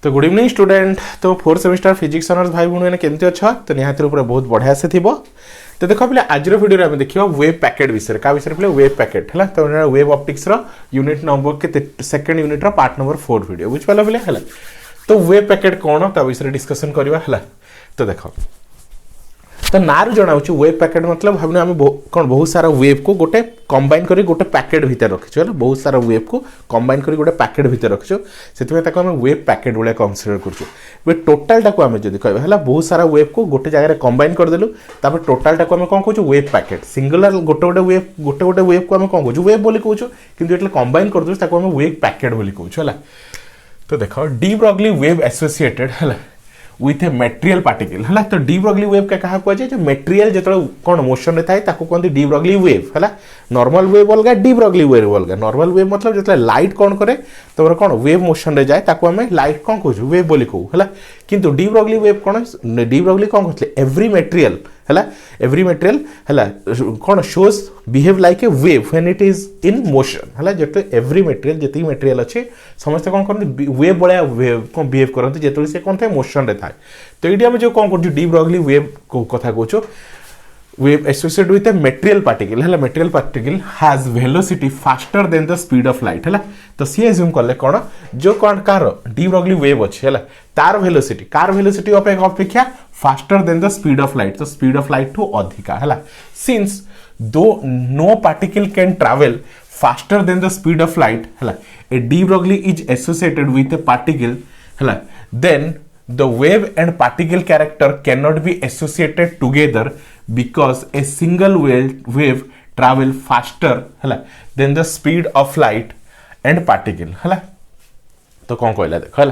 तो good evening student. तो fourth semester physics honours भाई भूणी मैंने केमती अच्छा तो निहाती ऊपर बहुत बढ़िया से थी। तो देखो पे आज वीडियो में देखिए वेव पैकेट विषय क्या विषय पे वेव पैकेट है। तो वेव ऑप्टिक्स यूनिट नंबर के second unit part number 4 video बुझिपाल पे है। तो वेव पैकेट कौन ता विषय डिस्कशन करवा है। तो देखो तो ना जना वेव पैकेट मतलब भावना आम कौन बहुत सारा वेव को गोटे कंबाइन कर गोटे पैकेट भितर रखीचु है। बहुत सारा वेव को कंबाइन कर गोटे पैकेट भितर रखीचु से वेव पैकेट भाया कनसीडर कर टोटालटा को आम जब कह बहुत सारा वेव को गोटे जगह कंबाइन करदेलु टोटालटा को आम कौन कहूँ वेव पैकेट सिंगुलर गोटे गोटे वेव को आम कौन कहूँ वेव बोली कहूँ कि कंबाइन करदे वेव पैकेट बोली कहूँ है। तो देख डी ब्रॉगली वेव एसोसिएटेड है विथ ए मेटेरियल पार्टिकल है। तो डी ब्रॉगली वेव क्या कहा जाए जो मेटेरियल जो कौन मोशन थाए कहते डी ब्रॉगली वेव है। नॉर्मल वेव अलग डी ब्रॉगली वेव अलग। नॉर्मल वेव मतलब जो लाइट कौन करे तुम कौन वेव मोशन रे जाए आम लाइट कौन कहूँ वेव बोली कहूँ है। किंतु डी ब्रॉगली वेव कौन डी ब्रॉगली कौन कहते एवरी मेटेरियल है एवरी मेटेरियल है कौन shows behave like a wave when it is in motion है। जो एवरी मेटेरियल जी मेटेरियल अच्छे समस्त कौन करते वेव भाया वेव कौन बिहेव करते जो सी कौन थे मोशन रे थाए। तो ये आम जो कौन कर डी ब्रॉगली वेव कथा कहूँ wave associated with a material particle है। Material particle has velocity faster than the speed of light है। तो सी एज्यूम कले कौन जो कौन कार डी ब्रॉगली वेव अच्छे है तार वेलोसिटी अपेक्षा faster than the speed of light. तो स्पीड ऑफ लाइट टू अधिका है। सिंस दो no particle can travel faster than the speed of light है a de Broglie is associated with a particle है then the wave and particle character cannot be associated together because a single wave travel faster है than the speed of light and particle है। तो कौन कहला देख है।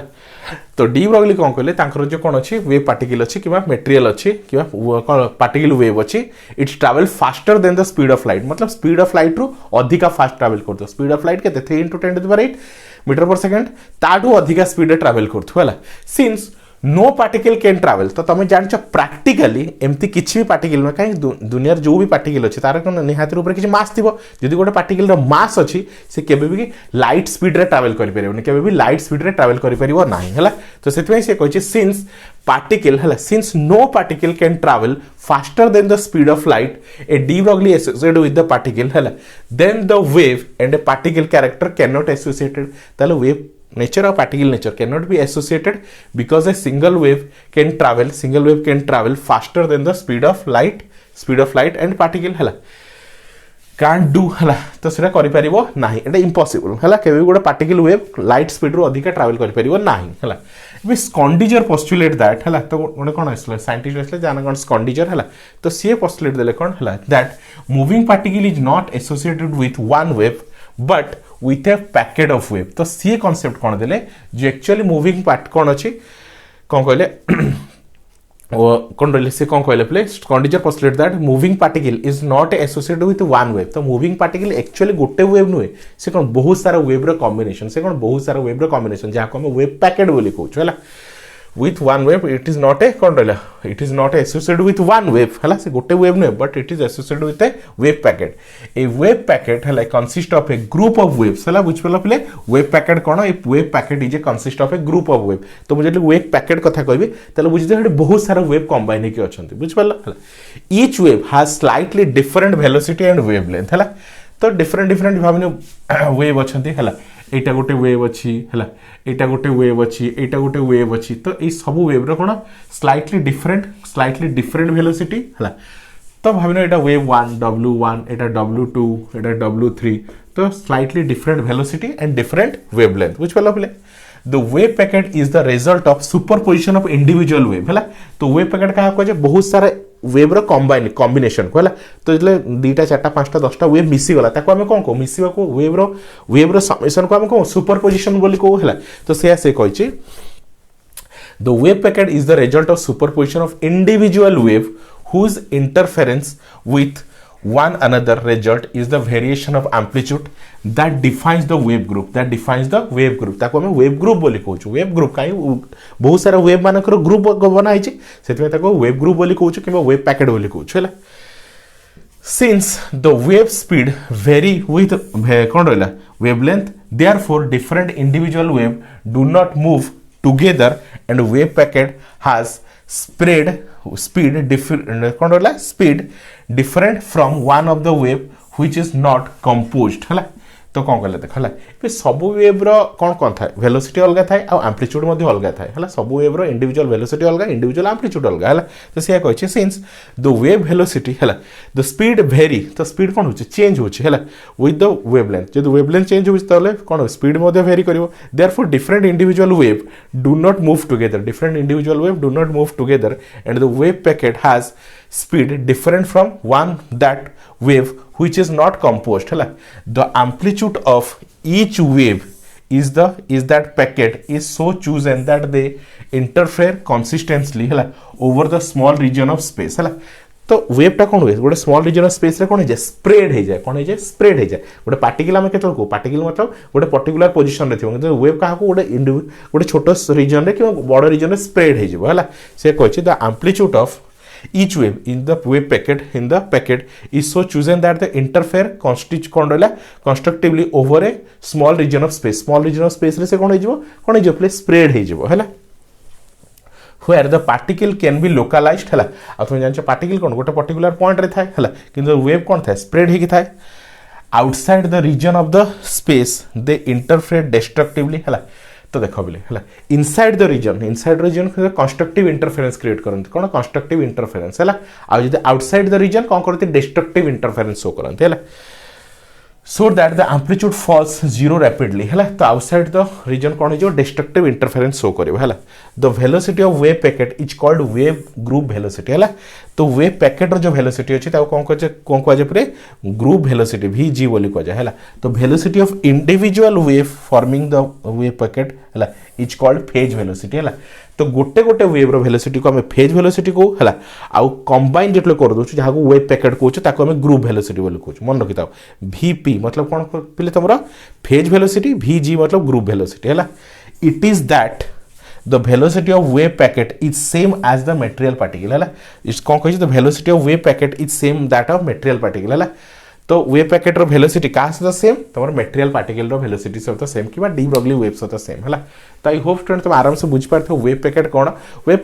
तो de Broglie कौन कहले तांकर जो कौन अच्छी वेव पार्टिकल अच्छी कि मेटेरियल अच्छी कि कौन पार्टिकल वेव अच्छी it's travel faster than the speed of light मतलब स्पीड ऑफ लाइट रू अधिका फास्ट ट्रैवल करतो। स्पीड ऑफ लाइट के 3 × 10⁸ मीटर पर सेकेंड ताठू अधिका स्पीड ट्रैवल करथु है। Since no particle can travel तो तुम जान प्रैक्टिकली एमती किसी भी पार्टिकल में कहीं दुनिया जो भी पार्टिकल अच्छे तार निहाती ऊपर किसी मास थी जो गोटे पार्टिकल मास अच्छी से केबे भी लाइट स्पीड रे ट्रैवल कर परिबो केबे भी लाइट स्पीड रे ट्रैवल कर परिबो नाही है। तो सेतमे से कहछि सिंस पार्टिकल है since no particle can travel faster than the speed of light a de Broglie associated with the particle है then the wave and a particle character can not associated. ताले wave nature of particle nature cannot be associated because a single wave can travel faster than the speed of light and particle है can't do है। तो सेटा करि परिबो नाही एटा impossible है केबे गोटे पार्टिकल वेव लाइट स्पीड रो अधिक ट्रैवल करि परिबो नाही है। बे स्कॉन्डिजर पोस्टुलेट दैट है। तो गोटे कोन आसले साइंटिस्ट आसले जाना कोन स्कॉन्डिजर है। तो सी पोस्टुलेट देले कोन है that moving particle is not associated with one wave but with A packet of wave. तो सी कॉन्सेप्ट कौन देले जो एक्चुअली मूविंग पार्ट कौन अच्छी कौन कहले कौन रही से कौन कहले प्ले स्कॉन्डिजर postulate that moving particle is not associated with one wave. तो मूविंग पार्टिकल एक्चुअली गोटे वेव नुहे से कौन बहुत सारा वेव रो कॉम्बिनेशन से कौन बहुत सारा वेव रो कॉम्बिनेशन जहाँ को हम वेव पैकेट बोली कहूँ है। with one wave it is not a कौन रहा it is not associated with one wave है से गोटे wave नुहे but it is associated with a wave packet। a wave packet है consist of a group of waves है बुझ पड़ला पले wave packet कौन a wave packet is a consist of a group of wave। तो मुझे wave packet कथा कहबी तले बुझ जे बहुत सारा wave combine के अछंती बुझ पड़ला। each wave has slightly different velocity and wavelength है। तो डिफरेंट भावने वेव अच्छे है एटा गोटे वेव अच्छी है एटा गोटे वेव अच्छी एटा गोटे वेव अच्छी। तो ये सब वेव रो कौन स्लाइटली डिफरेंट वेलोसिटी है। तो भाव एटा वेव 1 W1 एटा W2 एटा W3 तो slightly different velocity and different wavelength बुझ पड़ला पले। The wave packet is the result of superposition of individual wave है। तो wave packet क्या कहे बहुत सारे वेव रो कॉम्बिनेशन को है। तो जले 2 4 5 10 वेव मिसी गला ताको हमें कौन को मिसीवा को वेव रो समेशन को हमें कौन सुपरपोजिशन बोली को है। तो से कहि the wave packet is the result of superposition of individual wave whose interference with one another result is the variation of amplitude that defines the wave group ताको हमें wave group बोली कहूँ। wave group काई बहुत सारा wave मानकर group बनाई से ताको wave group बोली कहूँ कि wave packet बोली कहूँ है। since the wave speed vary with कौन रहा wavelength therefore different individual wave do not move together and wave packet has speed different from one of the wave which is not composed है तो कौन कहले देख है सब वेव कौन कौन था वेलोसिटी अलग थाए आ एम्प्लीट्यूड मध्य अलग थाए है सब वेव इंडिविजुअल वेलोसिटी अलग इंडिविजुअल एम्प्लीट्यूड अलग है तो से कहे सिंस द वेव वेलोसिटी है द स्पीड भेरी तो स्पीड कौन हो चेंज हो विथ द वेवलेंथ जब वेवलेंथ चेंज हो कौन स्पीड भेरी कर therefore different individual wave do not move together different individual wave do not move together and the wave packet has speed different from one that wave which is not composed है the amplitude of each wave is that packet is so chosen that they interfere consistently है over the small region of space है तो wave टा कौन हुए गोटे small reason of space रे कौन हो जाए स्प्रेड हो जाए कौन हो जाए स्प्रेड हो जाए गोटे पार्टिकल आम केतल को पार्टिकल मतलब गोटे पर्टिकुलर पोजिशन रे थिबो वेव का गोटे छोट रीजन रे कि बड़ रीजन रे स्प्रेड हो जिवो हला से कहछि the amplitude of each wave in the wave packet is so chosen that they interfere constructively over a small region of space रे से कौन हो प्ले स्प्रेड हो है where the particle can be localized है आ तुम जान पार्टिकल कौन गोटे पर्टिकुलर पॉइंट रे थाए है किंतु वेव कौन था स्प्रेड हो थाए outside the region of the space they interfere destructively है तो देख बोले है inside the region constructive interference create करते कौन कंस्ट्रक्टिव इंटरफेरेंस है आउटसाइड द रीजन कौन करते डिस्ट्रक्टिव इंटरफेरेंस शो करते है so that the amplitude falls zero rapidly है तो outside the region कौन हो destructive interference show करियो है the velocity of wave packet is called wave group velocity है तो wave packet रो जो velocity अछि ताको कौन कह जे पूरे group velocity vg बोली कह जा है तो velocity of individual wave forming the wave packet है is called phase velocity है तो गोटे गोटे वेव रो वेलोसिटी को हमें फेज वेलोसिटी को हला आउ कंबाइन जेतले कर दोछु जहा को वेव पैकेट को ताको हमें ग्रुप वेलोसिटी बोली कहू मन रखिताओ vp मतलब कोन पहिले तमरा फेज वेलोसिटी vg मतलब ग्रुप वेलोसिटी हला it is that the velocity of wave packet is same as the material particle हला इस कोन कहै the velocity of wave packet is same that of material particle हला तो wave packet रो velocity का सहित same तमर material particle रो velocity सहित सेम कि डी ब्रॉगली वेव सहित सेम हला तो आई होप स्टूडेंट तुम आराम से बुझ पारथो वेव पैकेट कोन wave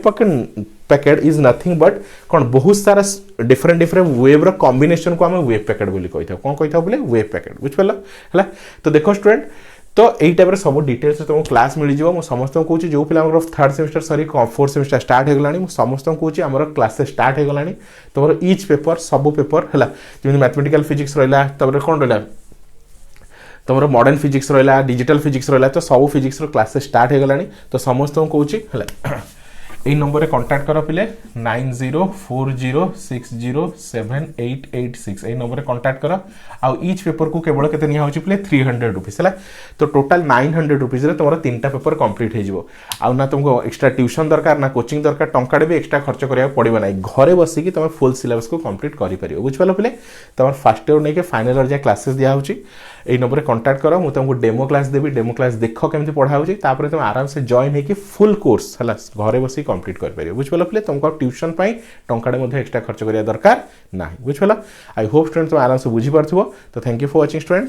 packet is nothing but कोन बहुत सारा डिफरेंट वेव रो कॉम्बिनेशन को हम वेव पैकेट बोली कहिथाव कोन कहिथाव बोले वेव पैकेट बुझ पालो हला तो देखो स्टूडेंट तो यही टाइप सब डिटेल्स तुमको क्लास मिल जाव मुझे समस्त कहूँ जो पिला थर्ड सेमिस्टर सरी फोर्थ सेमिस्टर स्टार्ट हो गलानी समस्त कहूँ आम क्लास स्टार्ट हो गलानी तुम इच पेपर सब पेपर है जमी मैथमेटिकल फिजिक्स रहा कौन रहा तुम मॉडर्न फिजिक्स रहा डिजिटल फिजिक्स रहा तो सब फिजिक्स क्लास स्टार्ट हो गलानी तो समस्त कहूँ यही नंबर कांटेक्ट कर पिले 9040607886 यही नंबर कांटेक्ट कर आउ ईच पेपर को केवल केते निया होची पिले 300 रुपीस है तो टोटल 900 रुपीस रे तुमरा तीनटा पेपर कंप्लीट हो जिवो आउ ना तुमको एक्स्ट्रा ट्यूशन दरकार ना कोचिंग दरकार टंकाडे भी एक्स्ट्रा खर्च करिया पड़िबो नै घरे बसी कि तुम फुल सिलेबस को कंप्लीट करि परियो बुझ पालो पिले तुम फर्स्ट ईयर नै के फाइनल ईयर जे क्लासेस दिया होची यही नंबर कांटेक्ट करो मु तुमको डेमो क्लास देबी डेमो क्लास देखो केमती पढ़ा होची तापर तुम आराम से जॉइन हे कि फुल कोर्स हला घरे बसी कंप्लीट कर परियो बुझ पालो पिले तुमको ट्यूशन पई टंकाडे मध्ये एक्स्ट्रा खर्च करिया दरकार नाही बुझ पालो आई होप स्टूडेंट तुम आराम से बुझी परथिबो तो thank you for watching student.